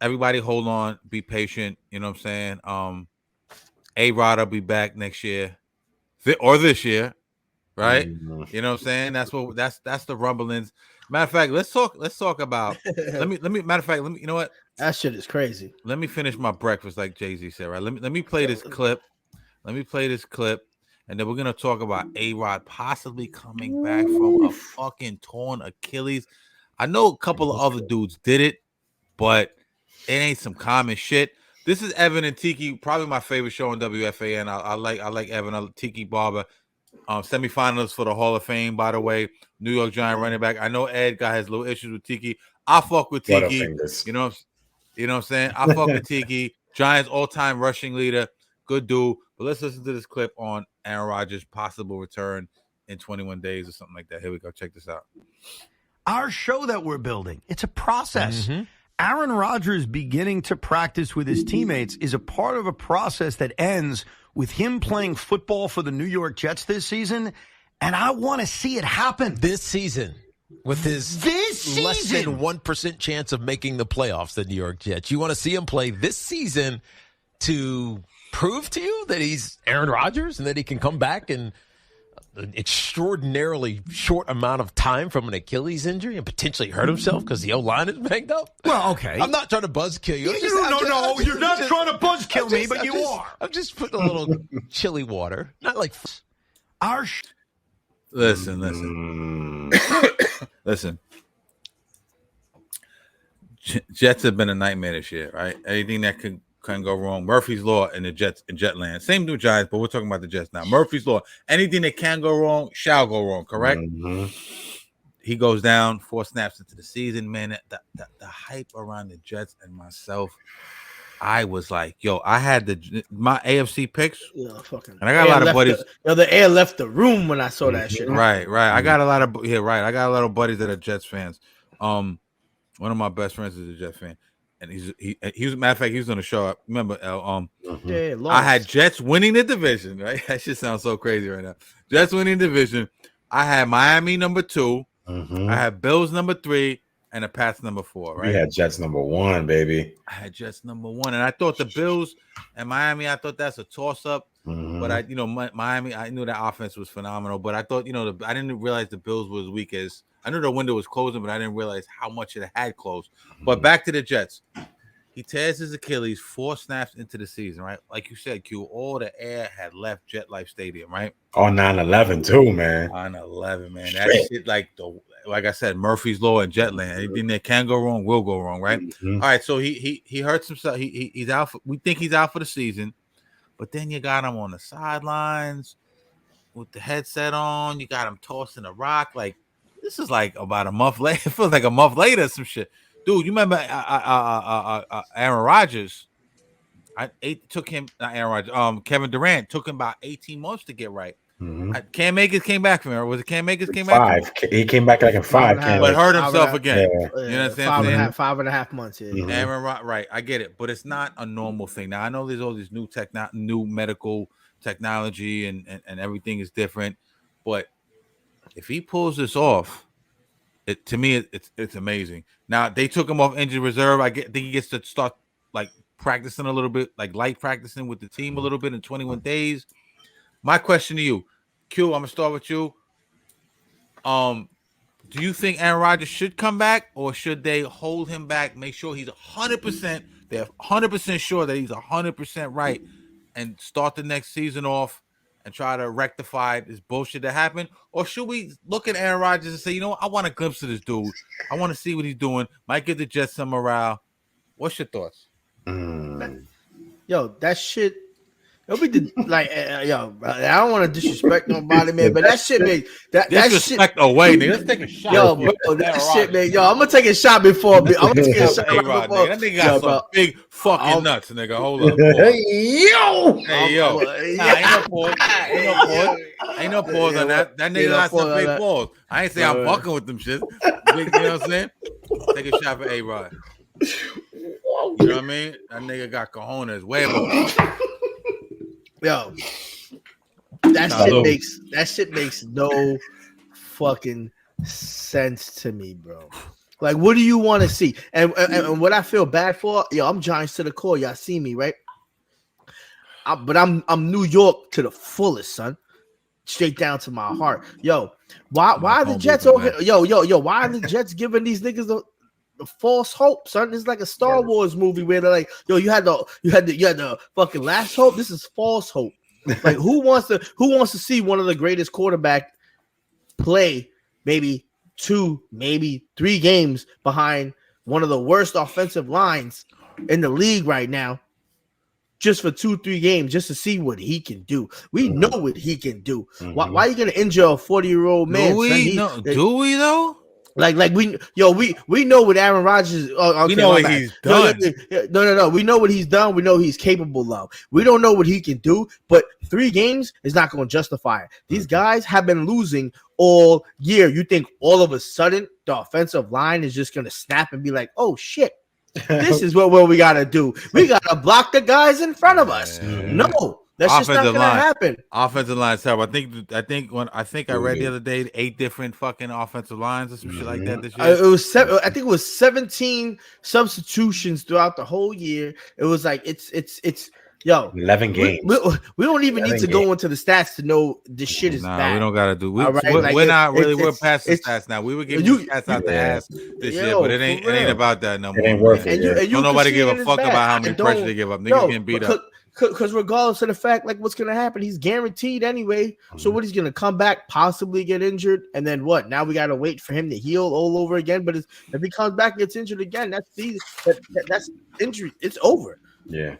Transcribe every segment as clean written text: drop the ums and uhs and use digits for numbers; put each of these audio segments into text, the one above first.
everybody hold on, be patient. You know what I'm saying? A-Rod will be back next year or this year, right? You know what I'm saying? That's the rumblings. Matter of fact, let's talk about. Let me. Matter of fact, let me. You know what? That shit is crazy. Let me finish my breakfast, like Jay-Z said. Right? Let me play this clip. Let me play this clip, and then we're gonna talk about A-Rod possibly coming back from a fucking torn Achilles. I know a couple of other dudes did it, but it ain't some common shit. This is Evan and Tiki, probably my favorite show on WFAN. I like Evan, Tiki Barber. Semifinalists for the Hall of Fame, by the way. New York Giant running back. I know Ed got his little issues with Tiki. I fuck with Tiki. You know what I'm saying? I fuck with Tiki. Giants all-time rushing leader. Good dude. But let's listen to this clip on Aaron Rodgers' possible return in 21 days or something like that. Here we go. Check this out. Our show that we're building, it's a process. Aaron Rodgers beginning to practice with his teammates is a part of a process that ends with him playing football for the New York Jets this season, and I want to see it happen. This season, with his less than 1% chance of making the playoffs, the New York Jets. You want to see him play this season to prove to you that he's Aaron Rodgers and that he can come back in an extraordinarily short amount of time from an Achilles injury and potentially hurt himself because the O-line is banged up? Well, okay. I'm not trying to buzzkill you. No, you're not trying to buzzkill me, but you are. I'm just putting a little chili water. Not like our Listen. Jets have been a nightmare this year, right? Anything that can go wrong. Murphy's Law in the Jets in Jetland. Same with Giants, but we're talking about the Jets now. Murphy's Law. Anything that can go wrong shall go wrong, correct? He goes down 4 snaps into the season, man. The hype around the Jets and myself, I was like, yo, I had my AFC picks. Yeah, fucking. And I got a lot of buddies. The air left the room when I saw that shit. Right. I got a lot of I got a lot of buddies that are Jets fans. One of my best friends is a Jets fan. And he was, matter of fact, he was on the show. Remember, I had Jets winning the division, right? That shit sounds so crazy right now. Jets winning the division. I had Miami number 2. I had Bills number 3, and the Pats number 4, right? You had Jets number 1, baby. I had Jets number 1, and I thought the Bills and Miami, I thought that's a toss-up. But Miami, I knew that offense was phenomenal. But I thought, I didn't realize the Bills were as weak as. I knew the window was closing, but I didn't realize how much it had closed. But back to the Jets. He tears his Achilles 4 snaps into the season, right? Like you said, Q, all the air had left Jet Life Stadium, right? On 9/11 too, man. 9/11, man. That shit, like I said, Murphy's Law and Jetland. Anything that can go wrong will go wrong, right? All right, so he hurts himself. He's out. We think he's out for the season, but then you got him on the sidelines with the headset on. You got him tossing a rock. Like, this is like about a month later. It feels like a month later, some shit. Dude, you remember Aaron Rodgers? Kevin Durant took him about 18 months to get right. Cam Akers came back from it. Was it Cam Akers came back? 5. He came back like in 5. But hurt himself again. You know what I'm saying? 5.5 months. Yeah. Aaron, right? I get it, but it's not a normal thing. Now I know there's all these new medical technology, and everything is different. But if he pulls this off, to me, it's amazing. Now they took him off injured reserve. I think he gets to start like practicing a little bit, like light practicing with the team a little bit in 21 days. My question to you, Q, I'm gonna start with you. Do you think Aaron Rodgers should come back, or should they hold him back? Make sure he's 100%. They're 100% sure that he's 100% right, and start the next season off and try to rectify this bullshit that happened? Or should we look at Aaron Rodgers and say, you know what, I want a glimpse of this dude. I want to see what he's doing. Might give the Jets some morale. What's your thoughts? Yo, that shit. It'll be like, yo, I don't want to disrespect nobody, man, but that shit, man. That disrespect shit, away, nigga. Let's take a shot. Yo, bro, that shit, man. Yo, I'm gonna take a shot before. I'm gonna take a shot before. That nigga got some big fucking nuts, nigga. Hold up. Hey, yo. Ain't no pause on that. That nigga got some big balls. I ain't say I'm fucking with them shit. You know what I'm saying? Take a shot for A-Rod. You know what I mean? That nigga got cojones. Huevos. Yo, that shit makes no fucking sense to me, bro. Like, what do you want to see? And what I feel bad for, I'm Giants to the core. Y'all see me, right? But I'm New York to the fullest, son. Straight down to my heart. Why are the Jets okay? Why are the Jets giving these niggas the false hope, son? It's like a Star Wars movie where they're like, you had the fucking last hope. This is false hope. Like, who wants to see one of the greatest quarterback play maybe 2, maybe 3 games behind one of the worst offensive lines in the league right now? Just for 2-3 games, just to see what he can do. We know what he can do. Why are you gonna injure a 40-year-old man? Do we though? Like we know what Aaron Rodgers. We know what he's done. No. We know what he's done. We know he's capable of. We don't know what he can do, but 3 games is not going to justify it. These guys have been losing all year. You think all of a sudden the offensive line is just going to snap and be like, "Oh shit, this is what we got to do. We got to block the guys in front of us." No. That's just not gonna happen. Offensive line is terrible. I think I read the other day 8 different fucking offensive lines or some shit like that this year. I think it was 17 substitutions throughout the whole year. It was like it's 11 games. We don't even need to go into the stats to know this shit is bad. We don't gotta do. We're past the stats now. We were giving you stats out the ass this year, but it ain't about that no more. It ain't worth it. Don't nobody give a fuck about how many pressure they give up. Niggas getting beat up. Because regardless of the fact, like, what's going to happen, he's guaranteed anyway. So what, he's going to come back, possibly get injured, and then what? Now we got to wait for him to heal all over again. But if he comes back and gets injured again, that's injury. It's over. Yeah.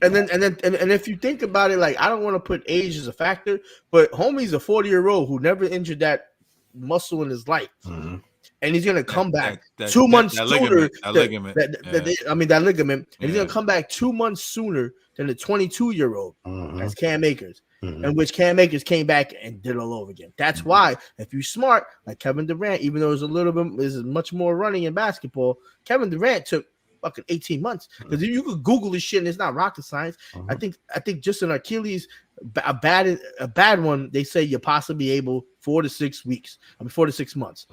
And if you think about it, like, I don't want to put age as a factor, but homie's a 40-year-old who never injured that muscle in his life. And he's gonna come back 2 months sooner. That ligament. And he's gonna come back 2 months sooner than the 22-year-old. That's Cam Akers, in which Cam Akers came back and did it all over again. That's why, if you're smart, like Kevin Durant, even though there's much more running in basketball, Kevin Durant took fucking 18 months, because you could Google this shit and it's not rocket science. I think just an Achilles, a bad one, they say you're possibly able 4 to 6 months.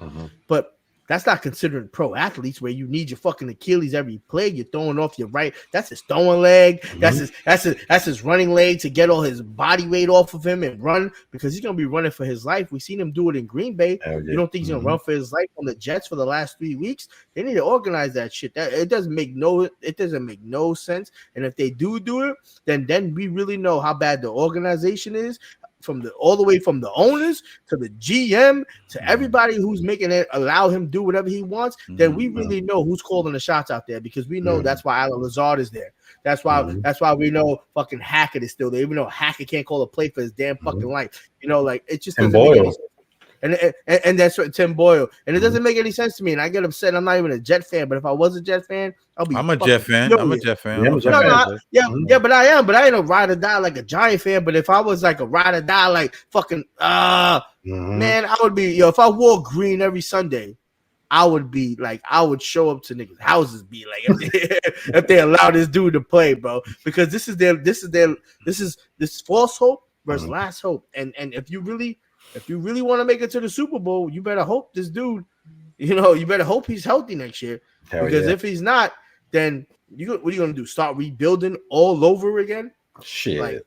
But that's not considering pro athletes, where you need your fucking Achilles every play. You're throwing off your right. That's his throwing leg. That's his running leg to get all his body weight off of him and run, because he's gonna be running for his life. We've seen him do it in Green Bay. You don't think he's gonna run for his life on the Jets for the last 3 weeks? They need to organize that shit. It doesn't make no sense. And if they do it, then we really know how bad the organization is. All the way from the owners to the GM to everybody who's making it allow him do whatever he wants, then we really know who's calling the shots out there, because we know that's why Alan Lazard is there. That's why we know fucking Hackett is still there, even though Hackett can't call a play for his damn fucking life. Like, it just doesn't make any sense. And that's what Tim Boyle. And it doesn't make any sense to me. And I get upset. I'm not even a Jet fan, but if I was a Jet fan, I'm a Jet fan. But I am. But I ain't a ride or die like a Giant fan. But if I was like a ride or die, like fucking man, I would be, if I wore green every Sunday, I would show up to niggas' houses, be like, if they allow this dude to play, bro. Because this is false hope versus last hope. And if you really want to make it to the Super Bowl, you better hope this dude, you better hope he's healthy next year. Because if he's not, then what are you going to do? Start rebuilding all over again? Shit.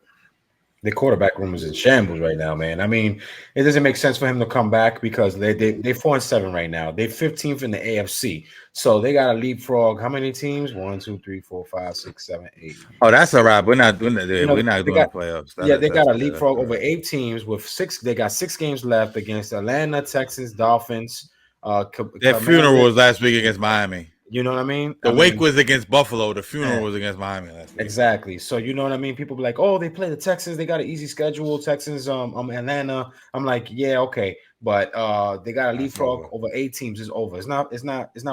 The quarterback room is in shambles right now, man. I mean, it doesn't make sense for him to come back, because they're 4-7 right now. They're 15th in the AFC. So they got to leapfrog how many teams? 1, 2, 3, 4, 5, 6, 7, 8. Oh, that's all right. We're not doing that. We're not doing the playoffs. They got to leapfrog over 8 teams with 6. They got 6 games left against Atlanta, Texans, Dolphins. Their funeral was last week against Miami. You know what I mean? The wake was against Buffalo. The funeral was against Miami last week. Exactly. So you know what I mean? People be like, "Oh, they play the Texans. They got an easy schedule. Texans, Atlanta." I'm like, "Yeah, okay." But they got a leapfrog over 8 teams. It's over. It's not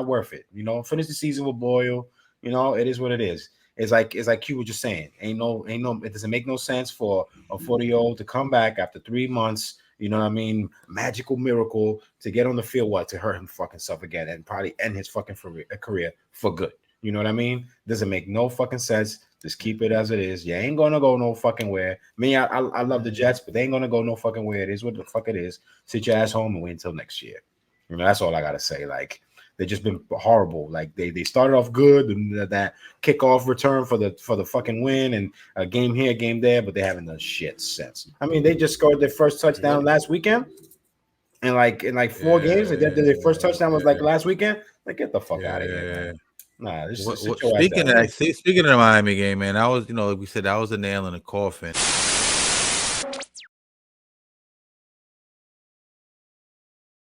worth it. Finish the season with Boyle. It is what it is. It's like you were just saying. Ain't no. It doesn't make no sense for a 40-year-old to come back after 3 months. You know what I mean? Magical miracle to get on the field, to hurt him fucking self again and probably end his fucking career for good. You know what I mean? Doesn't make no fucking sense. Just keep it as it is. You ain't gonna go no fucking where. I love the Jets, but they ain't gonna go no fucking where. It is what the fuck it is. Sit your ass home and wait until next year. That's all I gotta say. Like, They've just been horrible. Like they started off good, and that kickoff return for the fucking win, and a game here, game there, but they haven't done shit since. I mean, they just scored their first touchdown last weekend, and in 4 games, their first touchdown was like last weekend. Like, get the fuck out of here, man. Nah, speaking of the Miami game, man, that was, like we said, that was a nail in the coffin.